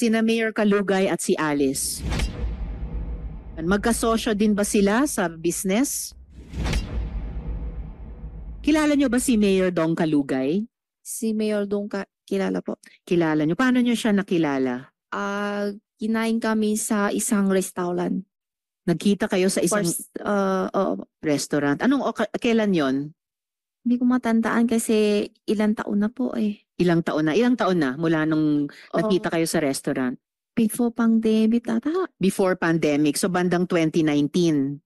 sina Mayor Kalugay at si Alice. Magkasosyo din ba sila sa business? Kilala nyo ba si Mayor Dong Kalugay? Si Mayor Dong kilala po. Kilala nyo. Paano nyo siya nakilala? Kinain kami sa isang restaurant. Nagkita kayo sa isang restaurant. Kailan yon? Hindi ko matandaan kasi ilang taon na po eh. Ilang taon na? Ilang taon na mula nung nagkita kayo sa restaurant? Before pandemic ata. Before pandemic. So bandang 2019.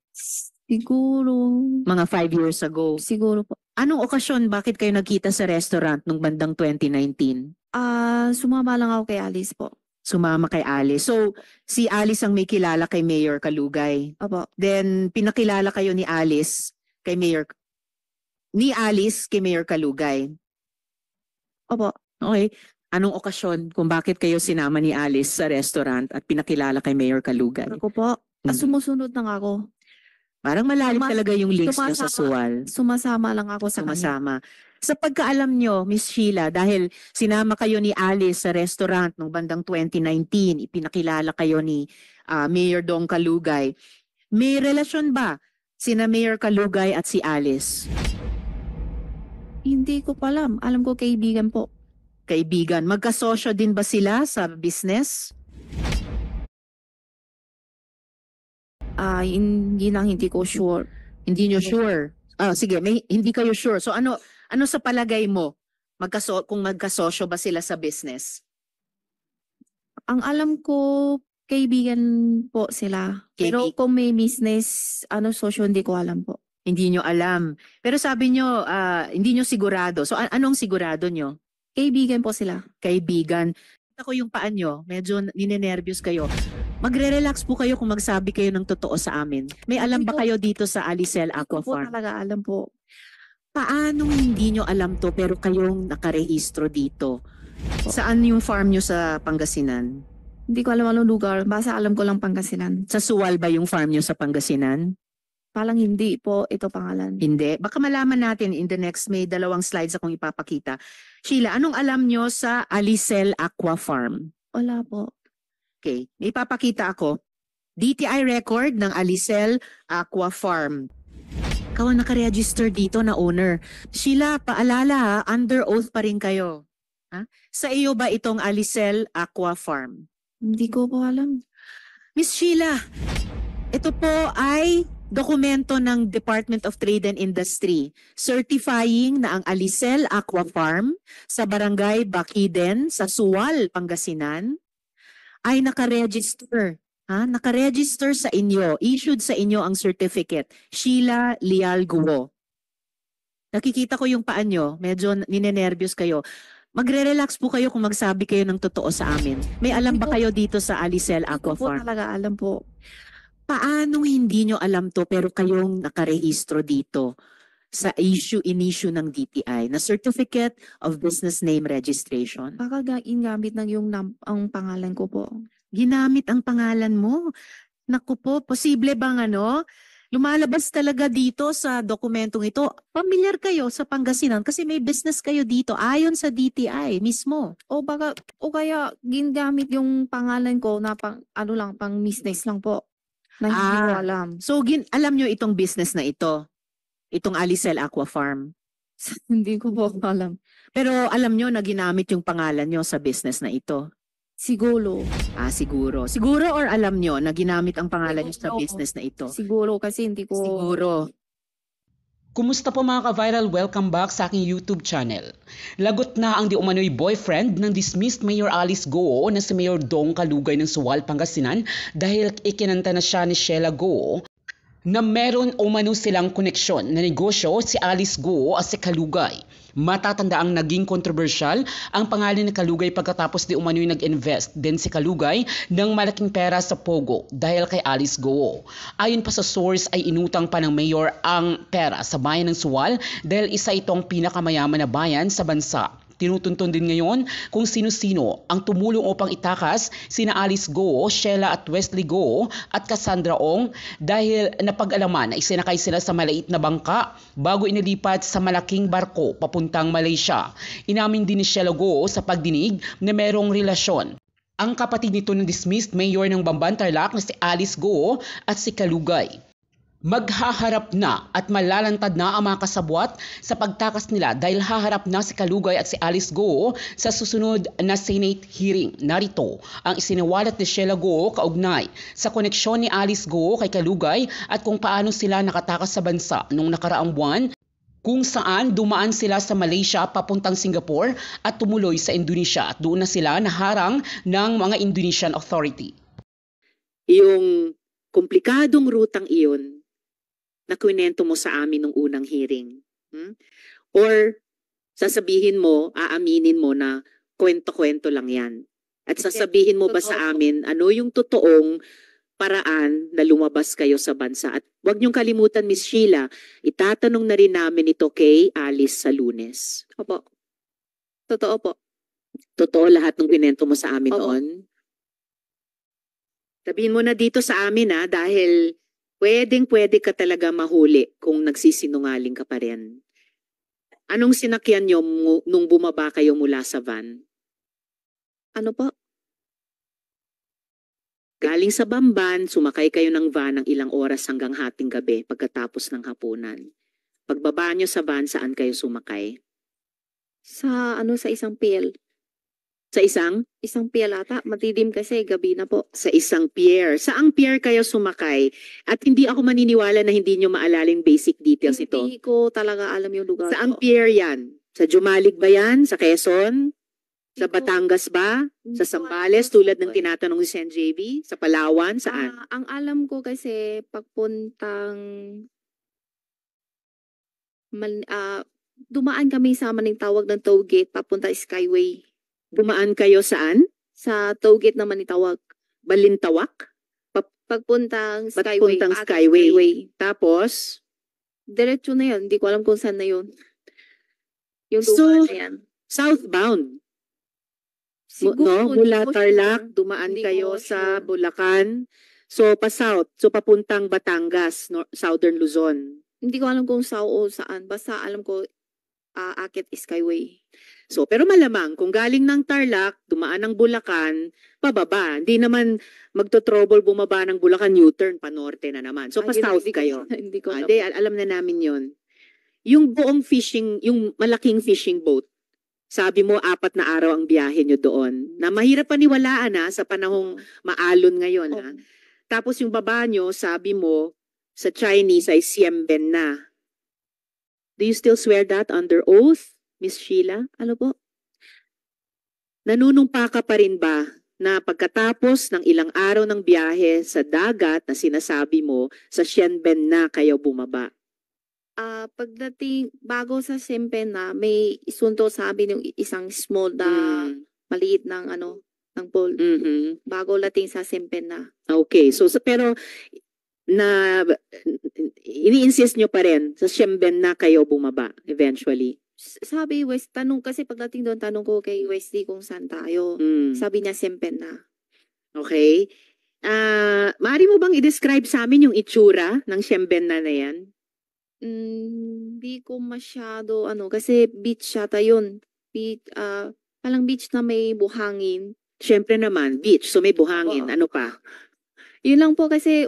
Siguro. Mga 5 years ago. Siguro po. Anong okasyon bakit kayo nagkita sa restaurant nung bandang 2019? Sumama lang ako kay Alice po. Sumama kay Alice. So, si Alice ang may kilala kay Mayor Kalugay. Opo. Then, pinakilala kayo ni Alice kay Mayor Kalugay. Opo. Okay. Anong okasyon kung bakit kayo sinama ni Alice sa restaurant at pinakilala kay Mayor Kalugay? Ako po. Sumusunod lang ako. Parang malalim talaga yung links nyo sa Suwal. Sumasama lang ako sa kanya. Sa pagkaalam nyo, Miss Sheila, dahil sinama kayo ni Alice sa restaurant noong bandang 2019, ipinakilala kayo ni Mayor Dong Kalugay, may relasyon ba sina Mayor Kalugay at si Alice? Hindi ko pa alam. Alam ko kaibigan po. Kaibigan. Magkasosyo din ba sila sa business? Hindi ko sure. Hindi nyo sure? Sige, hindi kayo sure. So ano sa palagay mo? Kung magkasosyo ba sila sa business? Ang alam ko, kaibigan po sila. Pero kung may business, sosyo, hindi ko alam po. Hindi nyo alam. Pero sabi nyo, hindi nyo sigurado. So anong sigurado nyo? Kaibigan po sila. Kaibigan. Ako yung paan nyo, medyo ninenervyos kayo. Magre-relax po kayo kung magsabi kayo ng totoo sa amin. May alam ba kayo dito sa Alicel Aqua Farm? Hindi po talaga alam po. Paano hindi nyo alam to pero kayong nakarehistro dito? Saan yung farm nyo sa Pangasinan? Hindi ko alam anong lugar. Basta alam ko lang Pangasinan. Sa Suwal ba yung farm nyo sa Pangasinan? Parang hindi po ito pangalan. Hindi. Baka malaman natin in the next, may 2 slides akong ipapakita. Sheila, anong alam nyo sa Alicel Aqua Farm? Wala po. Okay. May ipapakita ako. DTI record ng Alicel Aqua Farm. Ikaw ang nakaregister dito na owner. Sheila, paalala ha, under oath pa rin kayo. Ha? Sa iyo ba itong Alicel Aqua Farm? Hindi ko po alam. Miss Sheila, ito po ay dokumento ng Department of Trade and Industry certifying na ang Alicel Aqua Farm sa Barangay Baciden sa Suwal, Pangasinan ay nakaregister. Nakaregister sa inyo, issued sa inyo ang certificate, Sheila Leal Guo. Nakikita ko yung paan nyo, medyo ninenervyos kayo. Magre-relax po kayo kung magsabi kayo ng totoo sa amin. May alam ba kayo dito sa Alicel Aqua Farm? Hindi ko po talaga alam po. Paano hindi nyo alam to pero kayong nakarehistro dito sa in-issue ng DTI na Certificate of Business Name Registration? Baka ginamit ng ang pangalan ko po. Ginamit ang pangalan mo? Naku po, posible bang lumalabas talaga dito sa dokumentong ito? Pamilyar kayo sa Pangasinan kasi may business kayo dito ayon sa DTI mismo. O kaya ginamit yung pangalan ko na pang business lang po. Na hindi ko alam. So alam nyo itong business na ito? Itong Alicel Aqua Farm? Hindi ko po alam. Pero alam nyo na ginamit yung pangalan nyo sa business na ito? Siguro. Siguro. Siguro or alam nyo na ginamit ang pangalan nyo sa business na ito? Siguro kasi hindi ko... Siguro. Kumusta po mga ka-viral? Welcome back sa aking YouTube channel. Lagot na ang di umano'y boyfriend ng dismissed Mayor Alice Guo na si Mayor Dong Kalugay ng Suwal, Pangasinan dahil ikinanta na siya ni Sheila Guo na meron umano silang koneksyon na negosyo si Alice Guo at si Kalugay. Matatanda ang naging kontrobersyal ang pangalan ni Kalugay pagkatapos di umano'y nag-invest din si Kalugay ng malaking pera sa Pogo dahil kay Alice Guo. Ayon pa sa source ay inutang pa ng mayor ang pera sa bayan ng Suwal dahil isa itong pinakamayaman na bayan sa bansa. Tinutuntun din ngayon kung sino-sino ang tumulong upang itakas sina Alice Guo, Sheila at Wesley Guo at Cassandra Ong dahil napag-alaman na isinakay sila sa maliit na bangka bago inilipat sa malaking barko papuntang Malaysia. Inamin din ni Sheila Guo sa pagdinig na merong relasyon ang kapatid nito ng dismissed mayor ng Bamban Tarlac na si Alice Go at si Kalugay. Maghaharap na at malalantad na ang mga kasabwat sa pagtakas nila dahil haharap na si Kalugay at si Alice Go sa susunod na Senate hearing. Narito ang isiniwalat ni Sheila Go kaugnay sa koneksyon ni Alice Go kay Kalugay at kung paano sila nakatakas sa bansa noong nakaraang buwan, kung saan dumaan sila sa Malaysia papuntang Singapore at tumuloy sa Indonesia at doon na sila naharang ng mga Indonesian authority. Yung komplikadong rutang iyon na kwento mo sa amin nung unang hearing. Or sasabihin mo, aaminin mo na kwento-kwento lang yan. At sasabihin mo ba sa amin ano yung totoong paraan na lumabas kayo sa bansa. At huwag niyong kalimutan, Miss Sheila, itatanong na rin namin ito kay Alice sa Lunes. Opo. Totoo po. Totoo lahat ng kwento mo sa amin Opo. noon? Sabihin mo na dito sa amin dahil pwede ka talaga mahuli kung nagsisinungaling ka pa rin. Anong sinakyan niyo nung bumaba kayo mula sa van? Ano po? Galing sa Bamban, sumakay kayo ng van ng ilang oras hanggang hating gabi pagkatapos ng hapunan. Pagbaba niyo sa van, saan kayo sumakay? Sa isang pier. Sa isang? Isang pier ata. Matidim kasi gabi na po. Sa isang pier. Saang pier kayo sumakay? At hindi ako maniniwala na hindi niyo maalala yung basic details ito. Hindi ko talaga alam yung lugar Saang po. pier yan? Sa Jumalig ba yan? Sa Quezon? Sa Hindi ko- Batangas ba? hindi Sa ko Zambales alam tulad po ng eh. tinatanong ni Sen JB? Sa Palawan? Saan? Ang alam ko kasi pagpuntang dumaan kami sa Manitawag ng toll gate papunta Skyway. Dumaan kayo saan? Sa toll gate na Manitawag. Balintawak? Pagpuntang Skyway. Papuntang Pasig Skyway. Tapos, Diretso na yun. Hindi ko alam kung saan na yun. Yung So, lugar na yan. southbound. Siguro, Mula hindi ko Tarlac, sure. dumaan Hindi kayo ko sa sure. Bulacan. So, pa-south. So, papuntang Batangas, southern Luzon. Hindi ko alam kung saan o saan. Basta alam ko Akit Skyway. So, pero malamang, kung galing ng Tarlac, dumaan ng Bulacan, pababa. Hindi naman magto-trouble bumaba ng Bulacan, U-turn, pa-norte na naman. So, Ay, pa-south hindi ko- kayo. Hindi ko alam. Hindi, alam na namin yon. Yung buong fishing, yung malaking fishing boat, sabi mo, 4 na araw ang biyahe nyo doon. Na mahirap paniwalaan sa panahong maalon ngayon. Oo. Tapos yung baba nyo, sabi mo, sa Chinese ay Siemben na. Do you still swear that under oath, Miss Sheila? Ano po? Nanunumpa ka pa rin ba na pagkatapos ng ilang araw ng biyahe sa dagat na sinasabi mo, sa Siemben na kayo bumaba? Pagdating, bago sa Sempen na, may isunto sabi ng isang small na maliit ng ng pool. Mhm. Bago lating sa Sempen na. Okay, so pero na ini-insist nyo pa rin sa Siemben na kayo bumaba eventually. Sabi West, tanong kasi pagdating doon, tanong ko kay Wesley kung saan tayo. Mm. Sabi niya Sempen na. Okay. Maaari mo bang i-describe sa amin yung itsura ng Siemben na yan? Hindi ko masyado kasi beach yata yun. Beach, palang beach na may buhangin. Siyempre naman, beach, so may buhangin. Oo. Ano pa? Yun lang po kasi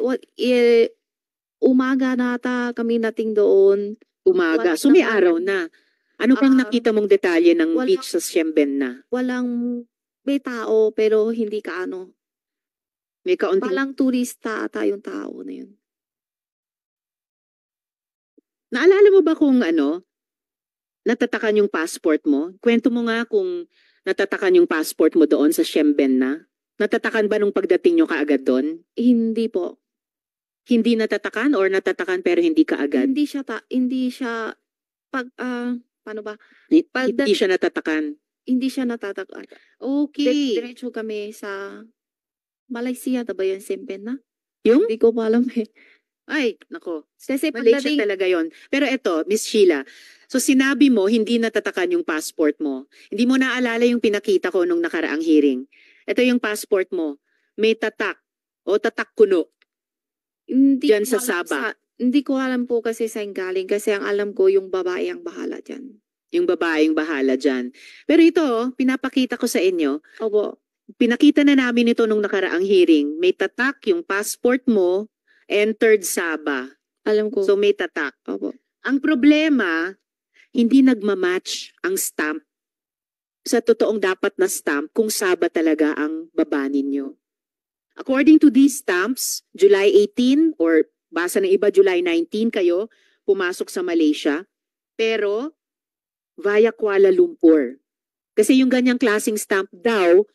umaga na ata kami nating doon. Umaga. Wala So may naman. araw na. Ano pang Ah, nakita mong detalye ng wala. beach sa Siemben na? May tao pero hindi May kaunting... Palang turista ata yung tao na yun. Naalala mo ba kung natatakan yung passport mo? Kwento mo nga kung natatakan yung passport mo doon sa Siemben na. Natatakan ba nung pagdating nyo kaagad doon? Hindi po. Hindi natatakan or natatakan pero hindi kaagad? Hindi siya paano ba? Hindi siya natatakan. Hindi siya natatakan. Okay. Diretso kami sa Malaysia, ba yun, Sempen na? Yung? Hindi ko pa alam eh. Ay, nako. Kasi Malaysia pagdating, talaga yon. Pero eto, Miss Sheila, so sinabi mo hindi natatakan yung passport mo. Hindi mo naalala yung pinakita ko nung nakaraang hearing. Ito yung passport mo. May tatak o tatak kuno. hindi Diyan ko sa alam Sabah. Hindi ko alam po kasi saan galing. Kasi ang alam ko yung babae ang bahala dyan. Yung babaeng bahala dyan. Pero ito, pinapakita ko sa inyo, Opo. pinakita na namin ito nung nakaraang hearing. May tatak yung passport mo, entered Sabah. Alam ko. So may tatak. Opo. Ang problema, hindi nagmamatch ang stamp sa totoong dapat na stamp kung Sabah talaga ang baba ninyo. According to these stamps, July 18 or basa ng iba July 19 kayo pumasok sa Malaysia, pero via Kuala Lumpur. Kasi yung ganyang klaseng stamp daw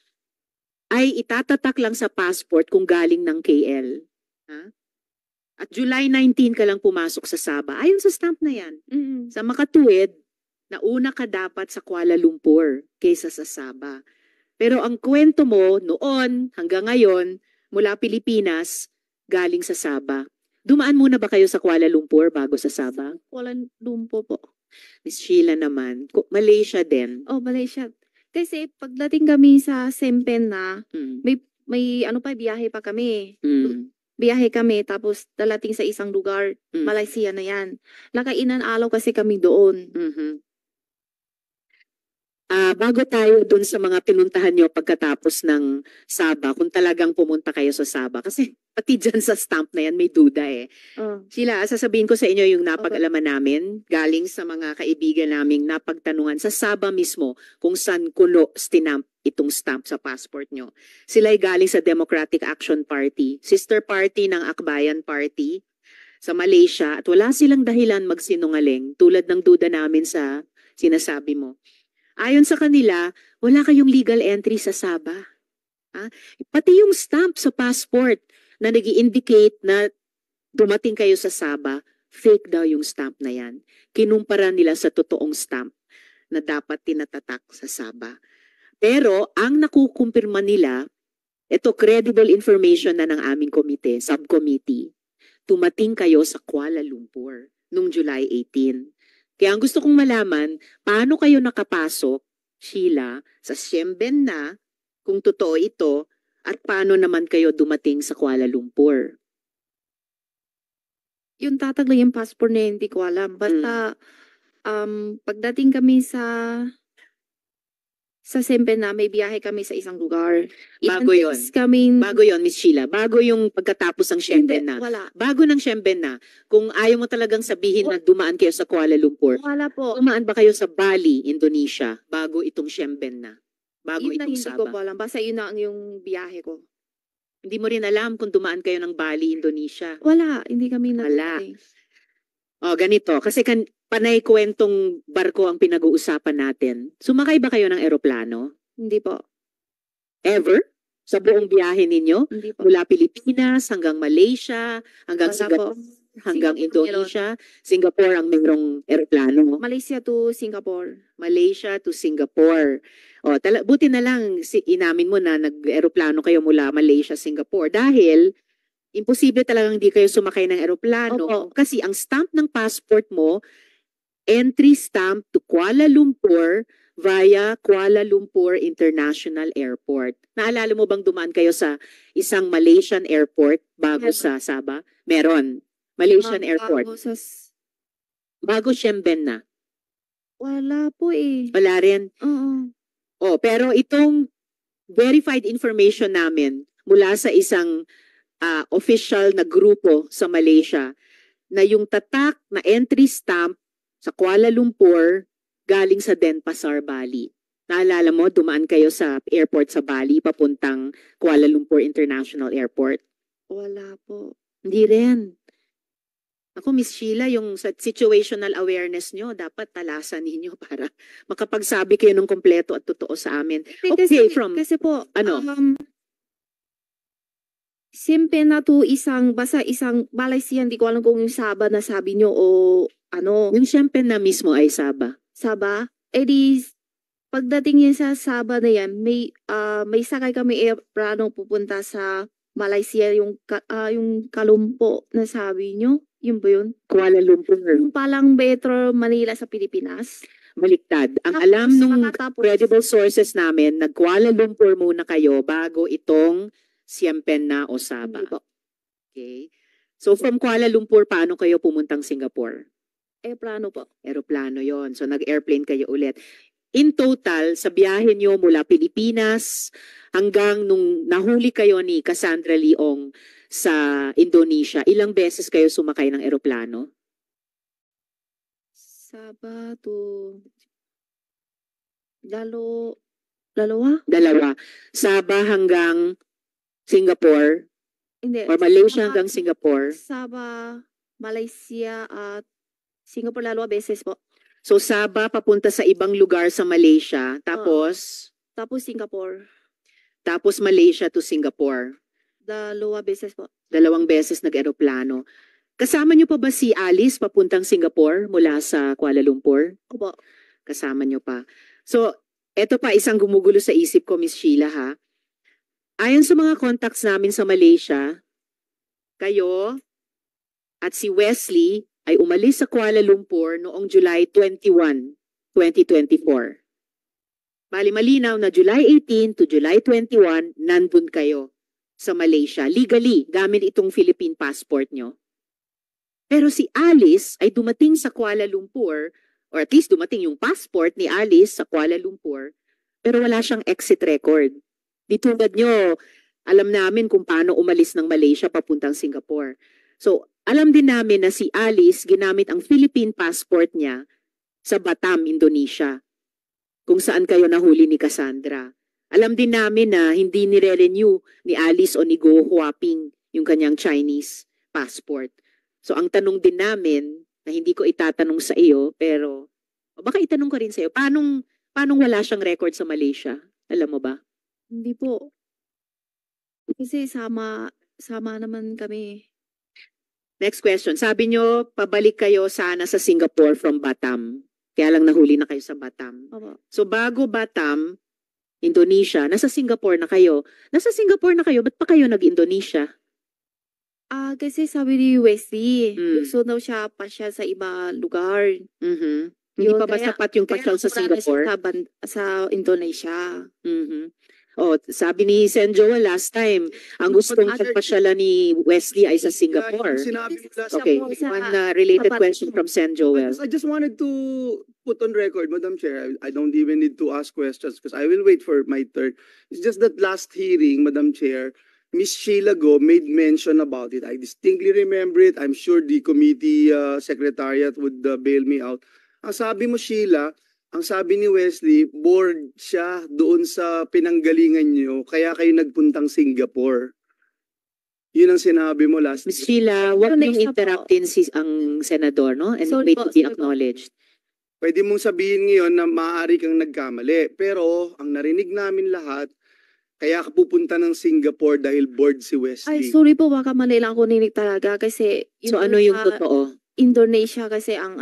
ay itatatak lang sa passport kung galing ng KL. Ha? At July 19 ka lang pumasok sa Sabah. Ayon sa stamp na yan. Sa makatuwid, nauna ka dapat sa Kuala Lumpur kaysa sa Sabah. Pero ang kwento mo noon hanggang ngayon, mula Pilipinas, galing sa Sabah. Dumaan muna ba kayo sa Kuala Lumpur bago sa Sabah? Kuala Lumpur po. Miss Sheila naman, Malaysia din. Oh, Malaysia. Kasi pagdating kami sa Sempen na, Mm. may ano pa, biyahe pa kami. Mm. Biyahe kami, tapos dalating sa isang lugar, Mm. Malaysia na yan. Nakainan alaw kasi kami doon. Mhm. Bago tayo dun sa mga pinuntahan nyo pagkatapos ng Sabah, kung talagang pumunta kayo sa Sabah, kasi pati dyan sa stamp na yan may duda eh. Oh. Sheila, sasabihin ko sa inyo yung napag-alaman namin, galing sa mga kaibigan naming napagtanungan sa Sabah mismo kung saan kuno stinamp itong stamp sa passport nyo. Sila'y galing sa Democratic Action Party, sister party ng Akbayan Party sa Malaysia, at wala silang dahilan magsinungaling tulad ng duda namin sa sinasabi mo. Ayon sa kanila, wala kayong legal entry sa Sabah. Pati yung stamp sa passport na nag-i-indicate na dumating kayo sa Sabah, fake daw yung stamp na yan. Kinumpara nila sa totoong stamp na dapat tinatatak sa Sabah. Pero ang nakukumpirma nila, ito credible information na ng aming komite, subcommittee, tumating kayo sa Kuala Lumpur noong July 18. Kaya ang gusto kong malaman, paano kayo nakapasok, Sheila, sa Siemben na, kung totoo ito, at paano naman kayo dumating sa Kuala Lumpur? Yung tatag lang yung passport na yun, hindi ko alam. Basta, pagdating kami sa Sempen na, may biyahe kami sa isang lugar. Bago yun. Bago yun, Miss Sheila. Bago yung pagkatapos ng Siemben na. Wala. Bago ng Siemben na, kung ayaw mo talagang sabihin na dumaan kayo sa Kuala Lumpur, Wala po. dumaan ba kayo sa Bali, Indonesia, bago itong Siemben na? Bago Yun na itong hindi ko Sabah? po alam. Basta yun na ang yung biyahe ko. Hindi mo rin alam kung dumaan kayo ng Bali, Indonesia. Wala. Hindi kami Wala. Ganito. Kasi panay kwentong barko ang pinag-uusapan natin. Sumakay ba kayo ng eroplano? Hindi po. Ever? Sa buong biyahe ninyo? Hindi po. Mula Pilipinas hanggang Malaysia, hanggang Wala Singapore, po. hanggang Singapore Indonesia. Singapore ang mayroong eroplano. Malaysia to Singapore. Malaysia to Singapore. Buti na lang inamin mo na nag-eroplano kayo mula Malaysia, Singapore. Dahil imposible talagang hindi kayo sumakay ng eroplano. Opo. Kasi ang stamp ng passport mo, entry stamp to Kuala Lumpur via Kuala Lumpur International Airport. Naalala mo bang dumaan kayo sa isang Malaysian airport bago Meron. sa Sabah? Meron. Malaysian airport. Bago Siemben na. Wala po eh. Wala rin. Oo. Pero itong verified information namin mula sa isang official na grupo sa Malaysia na yung tatak na entry stamp sa Kuala Lumpur galing sa Denpasar, Bali. Naalala mo, dumaan kayo sa airport sa Bali papuntang Kuala Lumpur International Airport? Wala po. Hindi rin. Ako, Miss Sheila, yung situational awareness nyo, dapat talasan ninyo para makapagsabi kayo ng kompleto at totoo sa amin. Kasi po, ano? Simpe na to isang Malaysia, hindi ko alam kung yung Sabah na sabi nyo o ano. Yung Siempen na mismo ay Sabah. Sabah? Pagdating yun sa Sabah na yan, may sakay kami aeroplano pupunta sa Malaysia, yung Kalumpo na sabi nyo. Yun ba yun? Kuala Lumpur. Yung palang Metro Manila sa Pilipinas. Baliktad. Ang alam nung credible sources namin, nag-Kuala Lumpur muna kayo bago itong Siempen na o Sabah. Okay. So from Kuala Lumpur, paano kayo pumuntang Singapore? Aeroplano po. Aeroplano yon. So nag-airplane kayo ulit. in total, sa biyahe nyo mula Pilipinas hanggang nung nahuli kayo ni Cassandra Leong sa Indonesia, ilang beses kayo sumakay ng eroplano? Sabado. Dalawa? Dalawa. Sabah hanggang Singapore Hindi. or Malaysia Sabah- hanggang Singapore. Sabah, Malaysia at Singapore 2 beses po. So Sabah papunta sa ibang lugar sa Malaysia, tapos Tapos Singapore, tapos Malaysia to Singapore. 2 beses po. 2 beses nag-eroplano. Kasama niyo pa ba si Alice papuntang Singapore mula sa Kuala Lumpur? Opo. Kasama niyo pa. So, eto pa isang gumugulo sa isip ko, Miss Sheila, ha? Ayon sa mga contacts namin sa Malaysia, kayo at si Wesley ay umalis sa Kuala Lumpur noong July 21, 2024. Bali malinaw na July 18 to July 21, nandun kayo sa Malaysia. Legally, gamit itong Philippine passport nyo. Pero si Alice ay dumating sa Kuala Lumpur, or at least dumating yung passport ni Alice sa Kuala Lumpur, pero wala siyang exit record. Di tulad nyo, alam namin kung paano umalis ng Malaysia papuntang Singapore. So, alam din namin na si Alice ginamit ang Philippine passport niya sa Batam, Indonesia, kung saan kayo nahuli ni Cassandra. Alam din namin na hindi nire-renew ni Alice o ni Go Huaping yung kanyang Chinese passport. So, ang tanong din namin, na hindi ko itatanong sa iyo, pero baka itanong ko rin sa iyo, paanong wala siyang record sa Malaysia? Alam mo ba? Hindi po. Kasi sama naman kami. Next question. Sabi nyo, pabalik kayo sana sa Singapore from Batam. Kaya lang nahuli na kayo sa Batam. Opo. So bago Batam, Indonesia, nasa Singapore na kayo. Nasa Singapore na kayo, ba't pa kayo nag-Indonesia? Kasi sabi ni Wesley, Mm. gusto daw siya pasyal sa iba lugar. Mhm. Hindi Yun, pa ba kaya- sapat yung pasyal sa Kaya napunta na siya Singapore? sa Indonesia. Mhm. Oh, sabi ni Sen Joel last time, ang gustong pagpasyalan ni Wesley ay sa Singapore. Sinabi mo last Okay, po sa- one related sa question from Sen Joel. I just wanted to put on record, Madam Chair, I don't even need to ask questions because I will wait for my turn. It's just that last hearing, Madam Chair, Miss Sheila Go made mention about it. I distinctly remember it. I'm sure the committee secretariat would bail me out. Ang sabi mo, Sheila, ang sabi ni Wesley, bored siya doon sa pinanggalingan niyo, kaya kayo nagpuntang Singapore. Yun ang sinabi mo last. Ms. Sheila, wag Next niyong na po. interruptin ang senador, no? And Sorry wait po, to be sorry po. acknowledged. Pwede mong sabihin ngayon na maaari kang nagkamali. Pero ang narinig namin lahat, kaya ka pupunta ng Singapore dahil bored si Ay, Wesley. sorry po, baka mali lang ako ninig talaga kasi So ano yung sa totoo? Indonesia kasi ang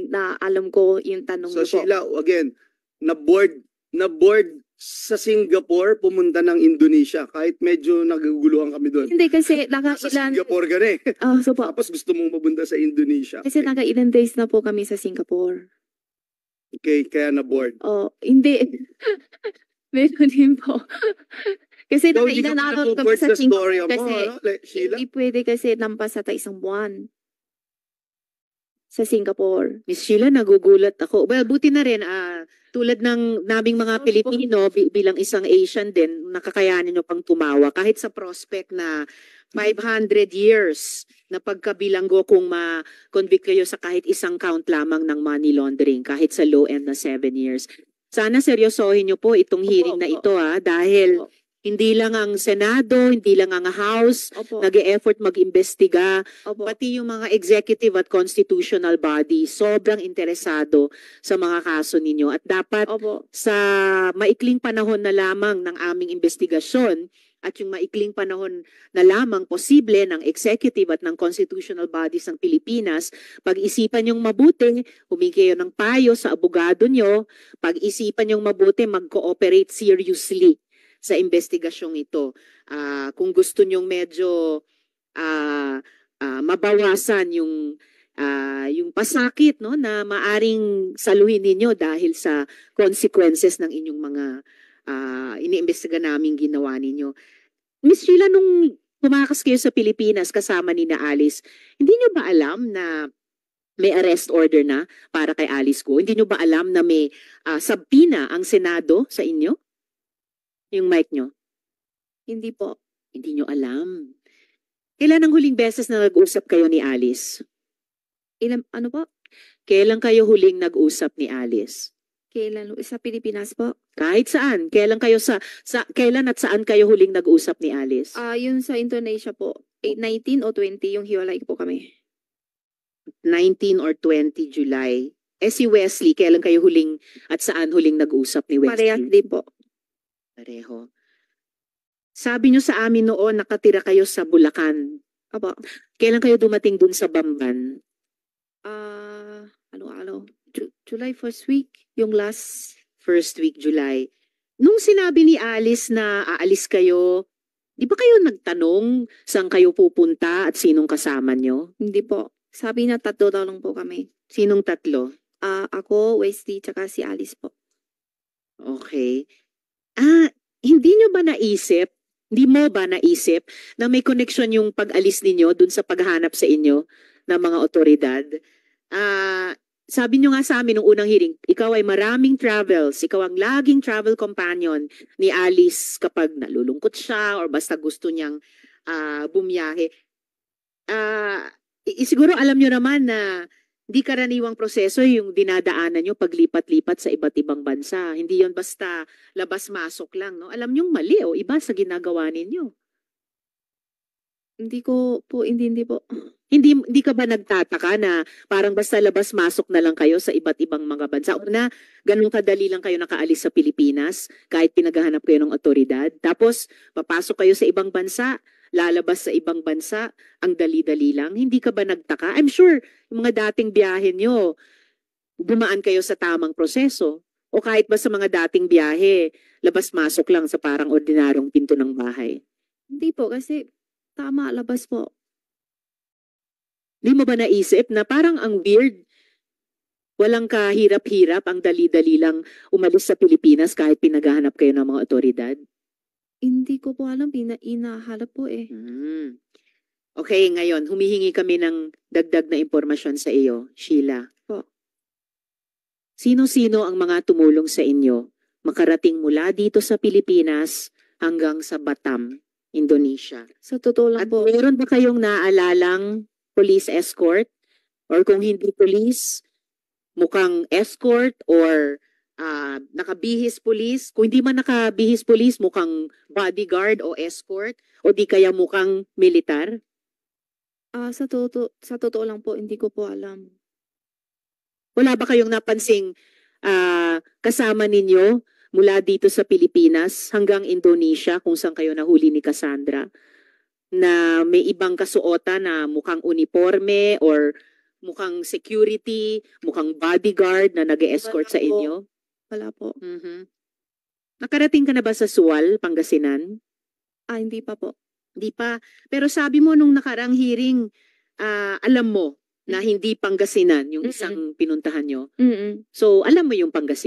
naalam ko yung tanong So niyo po. Sheila, again, na-board sa Singapore, pumunta ng Indonesia. Kahit medyo naguguluhan kami doon. Hindi kasi Sa nakailan, Singapore ka na eh. so po, Tapos gusto mong mapunta sa Indonesia. kasi nakailan days na po kami sa Singapore. Okay, kaya na-board. Oh, hindi. Meron din po. Kasi So, hindi nakailan ka araw kami na-board sa sa story Singapore mo, kasi ano? Sheila? hindi pwede kasi lampas sa isang buwan sa Singapore. Ms. Sheila, nagugulat ako. Well, buti na rin, tulad ng naming mga Sorry po. Pilipino, bilang isang Asian din, nakakayanin nyo pang tumawa. Kahit sa prospect na 500 years na pagkabilanggo kung ma-convict kayo sa kahit isang count lamang ng money laundering, kahit sa low end na 7 years. Sana seryosohin nyo po itong hearing na ito, dahil Opo. hindi lang ang Senado, hindi lang ang House, Opo. nag-e-effort mag-imbestiga, Opo. pati yung mga executive at constitutional body, sobrang interesado sa mga kaso ninyo. At dapat Opo. sa maikling panahon na lamang ng aming investigasyon at yung maikling panahon na lamang posible ng executive at ng constitutional bodies ng Pilipinas, pag-isipan yung mabuti, humingi kayo ng payo sa abogado nyo, pag-isipan yung mabuti, mag-cooperate seriously sa investigasyong ito. Kung gusto nyong medyo mabawasan yung pasakit, no, na maaring saluhin ninyo dahil sa consequences ng inyong mga iniimbestiga naming ginawa ninyo. Miss Sheila, nung tumakas kayo sa Pilipinas kasama ni na Alice, hindi nyo ba alam na May arrest order na para kay Alice Go. Hindi nyo ba alam na may sabina ang Senado sa inyo? Yung mic nyo? Hindi po. Hindi nyo alam. Kailan ang huling beses na nag-usap kayo ni Alice? Ano po? Kailan kayo huling nag-usap ni Alice? Kailan? Sa Pilipinas po? Kahit saan. Kailan kayo kailan at saan kayo huling nag-usap ni Alice? Yun sa Indonesia po. 19 o 20 yung hiwalay po kami. 19 or 20 July. Si Wesley, kailan kayo huling at saan huling nag-usap ni Wesley? Parehas din po. Pareho. Sabi nyo sa amin noon, nakatira kayo sa Bulacan. Apo. Kailan kayo dumating dun sa Bamban? July first week, yung last. First week, July. Nung sinabi ni Alice na aalis kayo, di ba kayo nagtanong saan kayo pupunta at sinong kasama nyo? Hindi po. Sabi na 3 daw lang po kami. Sinong tatlo? Ako, Wesley, tsaka si Alice po. Okay. Hindi mo ba naisip na may connection yung pag-alis ninyo dun sa paghahanap sa inyo ng mga otoridad? Sabi nyo nga sa amin nung unang hearing, ikaw ay maraming travels, ikaw ang laging travel companion ni Alice kapag nalulungkot siya or basta gusto niyang bumiyahe. Siguro alam nyo naman na hindi karaniwang proseso yung dinadaanan nyo paglipat-lipat sa iba't ibang bansa. Hindi yon basta labas-masok lang. No? Alam nyo mali o iba sa ginagawa ninyo. Hindi po. Hindi ka ba nagtataka na parang basta labas-masok na lang kayo sa iba't ibang mga bansa? Una, ganun kadali lang kayo nakaalis sa Pilipinas kahit pinaghahanap kayo ng otoridad. Tapos, papasok kayo sa ibang bansa, lalabas sa ibang bansa, ang dali-dali lang. Hindi ka ba nagtaka? I'm sure, yung mga dating biyahe nyo, dumaan kayo sa tamang proseso. O kahit ba sa mga dating biyahe, labas-masok lang sa parang ordinaryong pinto ng bahay. Hindi po, kasi tama, labas po. Di mo ba naisip na parang ang weird, walang kahirap-hirap, ang dali-dali lang umalis sa Pilipinas kahit pinaghahanap kayo ng mga otoridad? Hindi ko po alam, inahalap po eh. Okay, ngayon, humihingi kami ng dagdag na impormasyon sa iyo, Sheila. Po. Sino-sino ang mga tumulong sa inyo makarating mula dito sa Pilipinas hanggang sa Batam, Indonesia? Sa totoo lang At po. meron ba kayong naalalang police escort? Or kung hindi police, mukhang escort or nakabihis police? Kung hindi man nakabihis police, mukhang bodyguard o escort? O di kaya mukhang militar? Sa totoo lang po, hindi ko po alam. Wala ba kayong napansing kasama ninyo mula dito sa Pilipinas hanggang Indonesia kung saan kayo nahuli ni Cassandra na may ibang kasuotan na mukhang uniforme or mukhang security, mukhang bodyguard na nag-escort Wala sa po. inyo? Wala po. Nakarating ka na ba sa Sual, Pangasinan? Hindi pa po. Hindi pa. Pero sabi mo nung nakarang hearing, alam mo na hindi Pangasinan yung isang pinuntahan nyo. Mm-mm. So, alam mo yung Pangasinan.